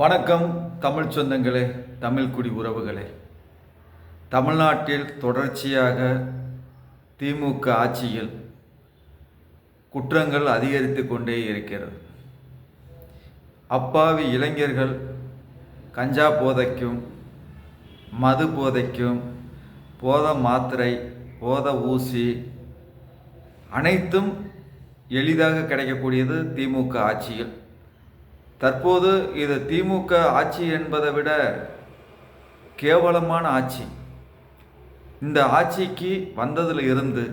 வணக்கம் தமிழ் சொந்தங்களே, தமிழ்குடி உறவுகளே. தமிழ்நாட்டில் தொடர்ச்சியாக திமுக ஆட்சியில் குற்றங்கள் அதிகரித்து கொண்டே இருக்கிறது. அப்பாவி இளைஞர்கள் கஞ்சா போதைக்கும், மது போதைக்கும், போதை மாத்திரை, போதை ஊசி அனைத்தும் எளிதாக கிடைக்கக்கூடியது திமுக ஆட்சியில். தற்போது இது திமுக ஆட்சி என்பதை விட கேவலமான ஆட்சி. இந்த ஆட்சிக்கு வந்ததில் இருந்து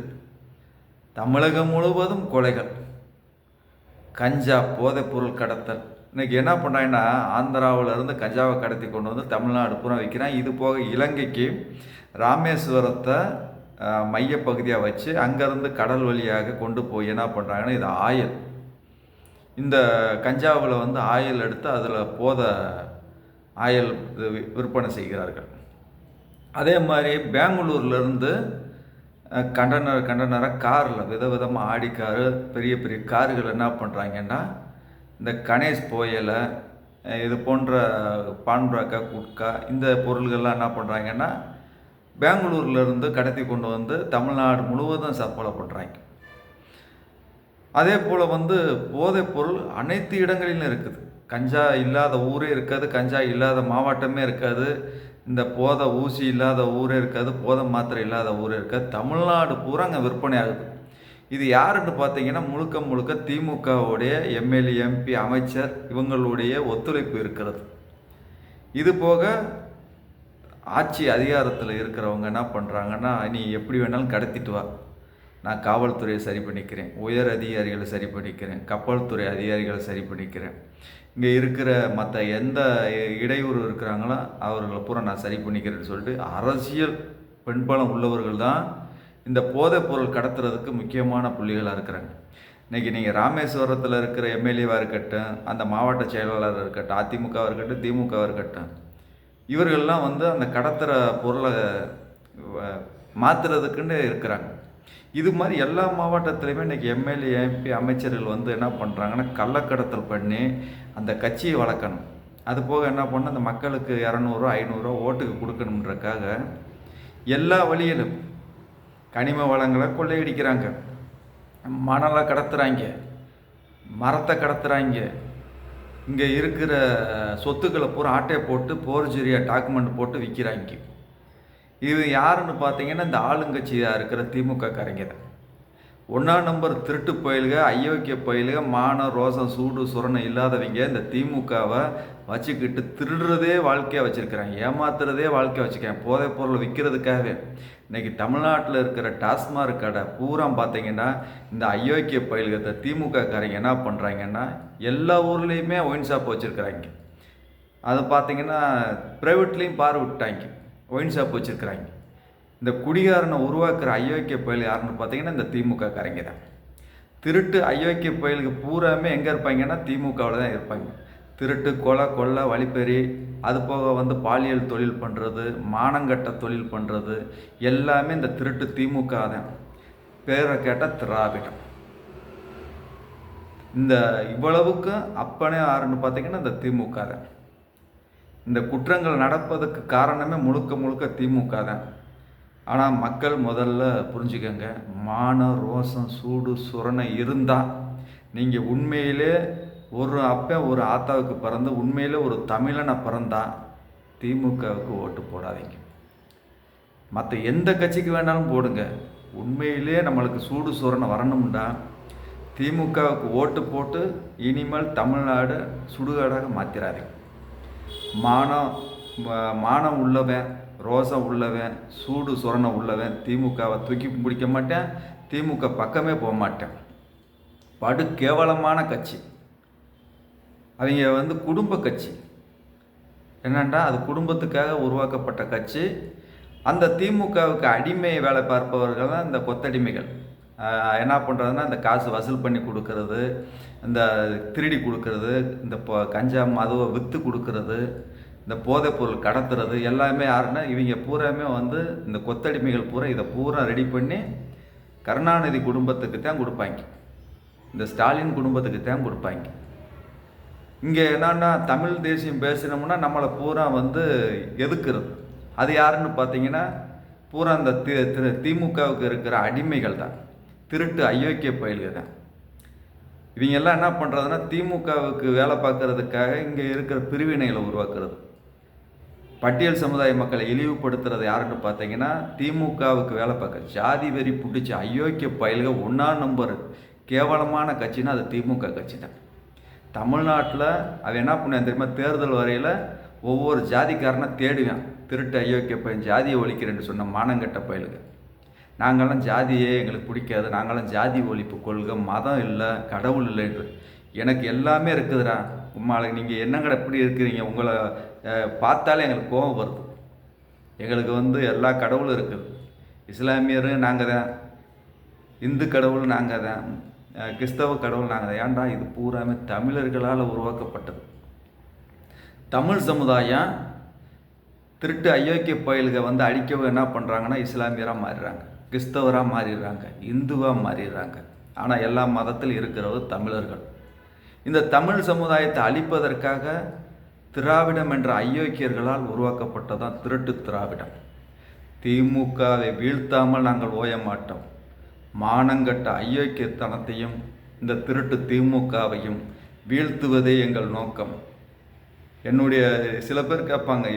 தமிழகம் முழுவதும் கொலைகள், கஞ்சா போதைப்பொருள் கடத்தல். இன்றைக்கி என்ன பண்ணாங்கன்னா, ஆந்திராவிலேருந்து கஞ்சாவை கடத்தி கொண்டு வந்து தமிழ்நாடு பூரா வைக்கிறான். இது போக இலங்கைக்கு ராமேஸ்வரத்தை மையப்பகுதியாக வச்சு அங்கேருந்து கடல் வழியாக கொண்டு போய் என்ன பண்ணுறாங்கன்னா, இது ஆயில், இந்த கஞ்சாவில் வந்து ஆயில் எடுத்து அதில் ஆயில் விற்பனை செய்கிறார்கள். அதே மாதிரி பெங்களூர்லேருந்து கண்டனராக காரில் விதவிதமாக ஆடி காரு, பெரிய பெரிய கார்கள் என்ன பண்ணுறாங்கன்னா, இந்த கணேஷ் புயலை, இது போன்ற பான்பிராக்கா, குட்கா, இந்த பொருள்கள்லாம் என்ன பண்ணுறாங்கன்னா பெங்களூர்லேருந்து கடத்தி கொண்டு வந்து தமிழ்நாடு முழுவதும் சப்ளை பண்ணுறாங்க. அதே போல் வந்து போதைப்பொருள் அனைத்து இடங்களிலும் இருக்குது. கஞ்சா இல்லாத ஊரே இருக்காது, கஞ்சா இல்லாத மாவட்டமே இருக்காது, இந்த போதை ஊசி இல்லாத ஊரே இருக்காது, போதை மாத்திரை இல்லாத ஊரே இருக்காது. தமிழ்நாடு பூரா அங்கே விற்பனை ஆகுது. இது யாருன்னு பார்த்தீங்கன்னா, முழுக்க முழுக்க திமுகவுடைய எம்எல்ஏ, எம்பி, அமைச்சர் இவங்களுடைய ஒத்துழைப்பு இருக்கிறது. இது போக ஆட்சி அதிகாரத்தில் இருக்கிறவங்க என்ன பண்ணுறாங்கன்னா, நீ எப்படி வேணாலும் கடத்திட்டு வா, நான் காவல்துறையை சரி பண்ணிக்கிறேன், உயர் அதிகாரிகளை சரி பண்ணிக்கிறேன், கப்பல் துறை அதிகாரிகளை சரி பண்ணிக்கிறேன், இங்கே இருக்கிற மற்ற எந்த இடையூறு இருக்கிறாங்களோ அவர்களை பூரா நான் சரி பண்ணிக்கிறேன்னு சொல்லிட்டு அரசியல் பெண்பலம் உள்ளவர்கள் தான் இந்த போதைப் பொருள் கடத்துறதுக்கு முக்கியமான புள்ளிகளாக இருக்கிறாங்க. இன்றைக்கி நீங்கள் ராமேஸ்வரத்தில் இருக்கிற எம்எல்ஏவாக இருக்கட்டும், அந்த மாவட்ட செயலாளர் இருக்கட்டும், அதிமுகவாக இருக்கட்டும், திமுகவாக இருக்கட்டும், இவர்கள்லாம் வந்து அந்த கடத்துகிற பொருளை மாற்றுறதுக்குன்னு இருக்கிறாங்க. இது மாதிரி எல்லா மாவட்டத்துலேயுமே இன்றைக்கி எம்எல்ஏ, எம்பி, அமைச்சர்கள் வந்து என்ன பண்ணுறாங்கன்னா, கள்ளக்கடத்தல் பண்ணி அந்த கட்சியை வளர்க்கணும். அது போக என்ன பண்ண, அந்த மக்களுக்கு 200 500 ஓட்டுக்கு கொடுக்கணுன்றக்காக எல்லா வழியிலும் கனிம வளங்களை கொள்ளையடிக்கிறாங்க, மணலை கடத்துகிறாங்க, மரத்தை கடத்துகிறாங்க, இங்கே இருக்கிற சொத்துக்களை பூரா ஆட்டையை போட்டு போர்ஜரியாக டாக்குமெண்ட் போட்டு விற்கிறாங்க. இது யாருன்னு பார்த்தீங்கன்னா, இந்த ஆளுங்கட்சியாக இருக்கிற திமுக காரங்க தான். 1ஆம் நம்பர் திருட்டு பயில்க, அயோக்கிய பயில்க, மான ரோசம் சூடு சுரணை இல்லாதவங்க இந்த திமுகவை வச்சுக்கிட்டு திருடுறதே வாழ்க்கையாக வச்சுருக்கிறாங்க, ஏமாத்துறதே வாழ்க்கையாக வச்சுருக்காங்க. போதைப் பொருள் விற்கிறதுக்காகவே இன்றைக்கி தமிழ்நாட்டில் இருக்கிற டாஸ்மாக் கடை பூரா பார்த்தீங்கன்னா, இந்த அயோக்கிய பயில்க, இந்த திமுக காரங்க என்ன பண்ணுறாங்கன்னா, எல்லா ஊர்லேயுமே ஒயின் ஷாப் வச்சுருக்கிறாங்க. அது பார்த்தீங்கன்னா ப்ரைவேட்லேயும் விட்டாங்க, ஒயின் ஷாப் வச்சுருக்கிறாங்க. இந்த குடிகாரனை உருவாக்குற அயோக்கிய பயல் யாருன்னு பார்த்தீங்கன்னா, இந்த திமுக காரங்க தான். திருட்டு அயோக்கிய பயலுக்கு பூராமே எங்கே இருப்பாங்கன்னா திமுகவில் தான் இருப்பாங்க. திருட்டு, கொலை, கொள்ளை, வழிப்பறி, அது போக வந்து பாலியல் தொழில் பண்ணுறது, மானங்கட்ட தொழில் பண்ணுறது எல்லாமே இந்த திருட்டு திமுக தான். பேரை கேட்டால் திராவிடம். இந்த இவ்வளவுக்கும் அப்பனே யாருன்னு பார்த்தீங்கன்னா இந்த திமுக தான். இந்த குற்றங்கள் நடப்பதுக்கு காரணமே முழுக்க முழுக்க திமுக தான். ஆனால் மக்கள் முதல்ல புரிஞ்சுக்கங்க, மான ரோசம் சூடு சுரணை இருந்தால் நீங்கள் உண்மையிலே ஒரு அப்பன் ஒரு ஆத்தாவுக்கு பிறந்து உண்மையிலே ஒரு தமிழனை பிறந்தா திமுகவுக்கு ஓட்டு போடாதீங்க. மற்ற எந்த கட்சிக்கு வேணாலும் போடுங்க, உண்மையிலே நம்மளுக்கு சூடு சுரணை வரணும்னா திமுகவுக்கு ஓட்டு போட்டு இனிமேல் தமிழ்நாடு சுடுகாடாக மாற்றிடாதீங்க. மானம் உள்ளவன், ரோசம் உள்ளவன், சூடு சுரணை உள்ளவன் திமுகவை தூக்கி பிடிக்க மாட்டேன், திமுக பக்கமே போக மாட்டேன். படு கேவலமான கட்சி. அவங்க வந்து குடும்ப கட்சி. என்னண்டா, அது குடும்பத்துக்காக உருவாக்கப்பட்ட கட்சி. அந்த திமுகவுக்கு அடிமை வேலை பார்ப்பவர்கள் தான் இந்த கொத்தடிமைகள். என்ன பண்ணுறதுன்னா, இந்த காசு வசூல் பண்ணி கொடுக்கறது, இந்த திருடி கொடுக்கறது, இந்த கஞ்சா மதுவை விற்று கொடுக்கறது, இந்த போதைப்பொருள் கடத்துறது எல்லாமே யாருன்னா இவங்க பூராமே வந்து இந்த கொத்தடிமைகள் பூரா இதை பூரா ரெடி பண்ணி கருணாநிதி குடும்பத்துக்கு தான் கொடுப்பாங்க, இந்த ஸ்டாலின் குடும்பத்துக்கு தான் கொடுப்பாங்க. இங்கே என்னன்னா தமிழ் தேசியம் பேசினோம்னா நம்மளை பூரா வந்து எதுக்குறது. அது யாருன்னு பார்த்தீங்கன்னா பூரா அந்த திமுகவுக்கு இருக்கிற அடிமைகள் தான், திருட்டு அயோக்கிய பயில்கள் தான். இவங்க எல்லாம் என்ன பண்ணுறதுன்னா திமுகவுக்கு வேலை பார்க்கறதுக்காக இங்கே இருக்கிற பிரிவினைகளை உருவாக்குறது. பட்டியல் சமுதாய மக்களை இழிவுபடுத்துறது யாருன்னு பார்த்தீங்கன்னா திமுகவுக்கு வேலை பார்க்க ஜாதி வெறி பிடிச்ச அயோக்கிய பயில்கள். நம்பர் கேவலமான கட்சின்னா அது திமுக கட்சி தான். தமிழ்நாட்டில் அவன் என்ன பண்ணான் தெரியுமா, தேர்தல் வரையில் ஒவ்வொரு ஜாதிக்காரனை தேடுவேன். திருட்டு அயோக்கிய பையன் ஜாதியை ஒழிக்கிறேன்னு சொன்ன மானங்கட்ட பயலுங்க. நாங்கள்லாம் ஜாதியே எங்களுக்கு பிடிக்காது, நாங்களாம் ஜாதி ஒழிப்பு கொள்கை, மதம் இல்லை, கடவுள் இல்லைன்று. எனக்கு எல்லாமே இருக்குதுடா உம்மால, நீங்கள் என்னங்கட எப்படி இருக்கிறீங்க, உங்களை பார்த்தாலே எங்களுக்கு கோபம் வருது. எங்களுக்கு வந்து எல்லா கடவுளும் இருக்குது. இஸ்லாமியர் நாங்கள் தான், இந்து கடவுள் நாங்கள் தான், கிறிஸ்தவ கடவுள் நாங்கள் தான். ஏன்டா இது பூராமே தமிழர்களால் உருவாக்கப்பட்டது. தமிழ் சமுதாயம் திருட்டு அயோக்கிய பயல்க வந்து அடிக்கவே என்ன பண்ணுறாங்கன்னா இஸ்லாமியராக மாறிடுறாங்க, கிறிஸ்தவராக மாறிடுறாங்க, இந்துவாக மாறிடுறாங்க. ஆனால் எல்லா மதத்தில் இருக்கிறவர் தமிழர்கள். இந்த தமிழ் சமுதாயத்தை அழிப்பதற்காக திராவிடம் என்ற அயோக்கியர்களால் உருவாக்கப்பட்டதான் திருட்டு திராவிடம். திமுகவை வீழ்த்தாமல் நாங்கள் ஓய மாட்டோம். மானங்கட்ட அயோக்கியத்தனத்தையும் இந்த திருட்டு திமுகவையும் வீழ்த்துவதே எங்கள் நோக்கம். என்னுடைய சில பேர் கேட்பாங்க,